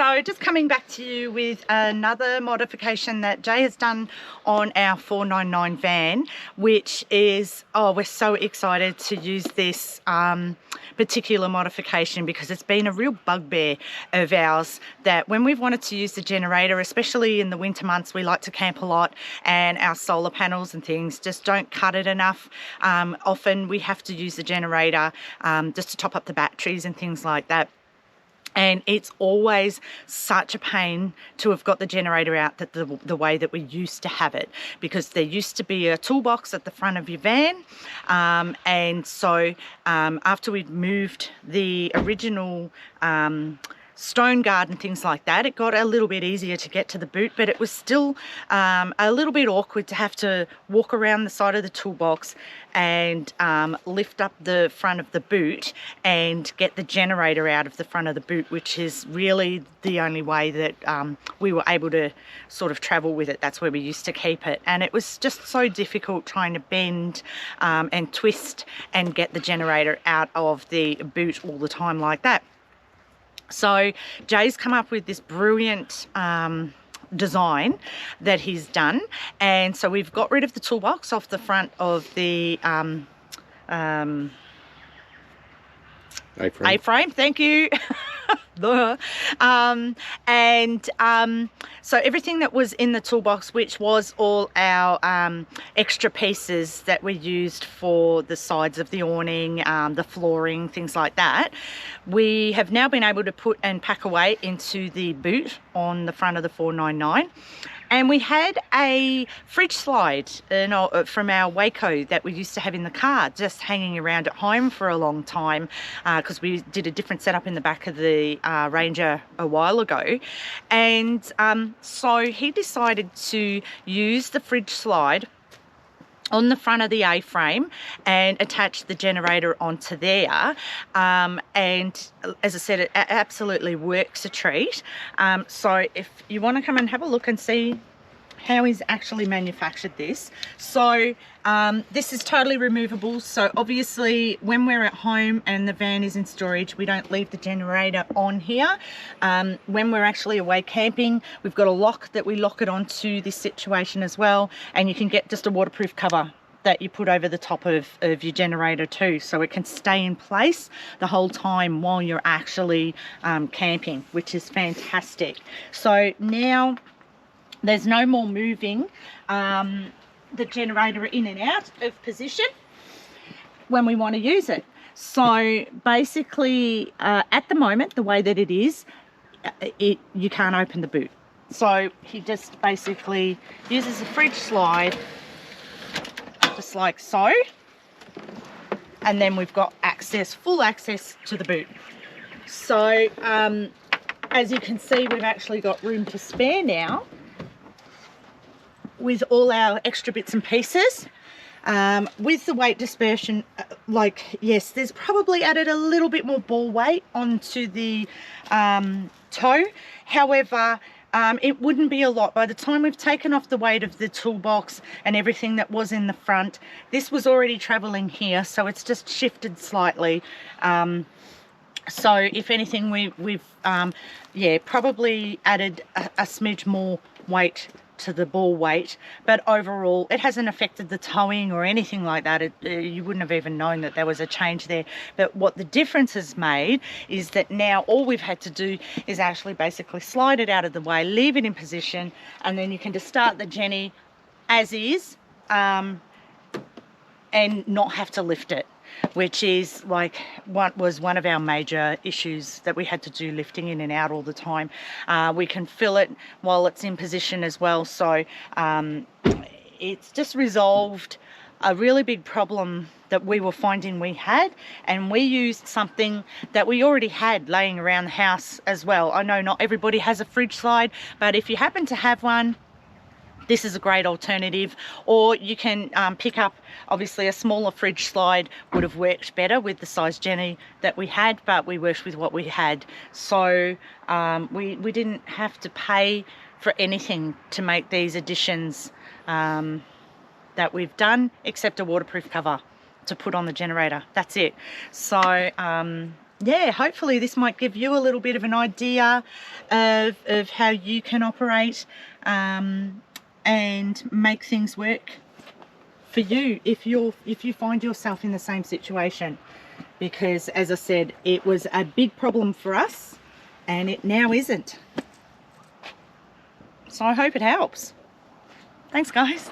So just coming back to you with another modification that Jay has done on our 499 van, which is, oh, we're so excited to use this particular modification because it's been a real bugbear of ours that when we've wanted to use the generator, especially in the winter months, we like to camp a lot and our solar panels and things just don't cut it enough. Often we have to use the generator just to top up the batteries and things like that. And it's always such a pain to have got the generator out that the way that we used to have it, because there used to be a toolbox at the front of your van, and so after we'd moved the original stone guard and things like that, it got a little bit easier to get to the boot, but it was still a little bit awkward to have to walk around the side of the toolbox and lift up the front of the boot and get the generator out of the front of the boot, which is really the only way that we were able to sort of travel with it. That's where we used to keep it, and it was just so difficult trying to bend and twist and get the generator out of the boot all the time like that. So Jay's come up with this brilliant design that he's done, and so we've got rid of the toolbox off the front of the A-frame. Thank you. So everything that was in the toolbox, which was all our extra pieces that we used for the sides of the awning, the flooring, things like that, we have now been able to put and pack away into the boot on the front of the 499. And we had a fridge slide from our Waco that we used to have in the car, just hanging around at home for a long time, because we did a different setup in the back of the Ranger a while ago. And so he decided to use the fridge slide on the front of the A-frame and attach the generator onto there, and as I said, it absolutely works a treat. So if you want to come and have a look and see how he's actually manufactured this, so this is totally removable. So obviously when we're at home and the van is in storage, we don't leave the generator on here. When we're actually away camping, we've got a lock that we lock it onto this situation as well, and you can get just a waterproof cover that you put over the top of your generator too, so it can stay in place the whole time while you're actually camping, which is fantastic. So now there's no more moving the generator in and out of position when we want to use it. So basically at the moment, the way that it is, you can't open the boot. So he just basically uses a fridge slide just like so, and then we've got access, full access to the boot. So as you can see, we've actually got room to spare now with all our extra bits and pieces. With the weight dispersion, yes, there's probably added a little bit more ball weight onto the toe. However, it wouldn't be a lot. By the time we've taken off the weight of the toolbox and everything that was in the front, this was already traveling here, so it's just shifted slightly. So if anything, we've probably added a smidge more weight to the ball weight, but overall it hasn't affected the towing or anything like that. You wouldn't have even known that there was a change there. But what the difference has made is that now all we've had to do is actually basically slide it out of the way, leave it in position, and then you can just start the Gennie as is and not have to lift it, which is like what was one of our major issues that we had to do, lifting in and out all the time. We can fill it while it's in position as well. So it's just resolved a really big problem that we were finding we had, and we used something that we already had laying around the house as well. I know not everybody has a fridge slide, but if you happen to have one, this is a great alternative. Or you can pick up, obviously a smaller fridge slide would have worked better with the size Gennie that we had, but we worked with what we had. So we didn't have to pay for anything to make these additions that we've done, except a waterproof cover to put on the generator. That's it. So yeah, hopefully this might give you a little bit of an idea of how you can operate and make things work for you if you find yourself in the same situation. Because as I said, it was a big problem for us and it now isn't. So I hope it helps. Thanks guys.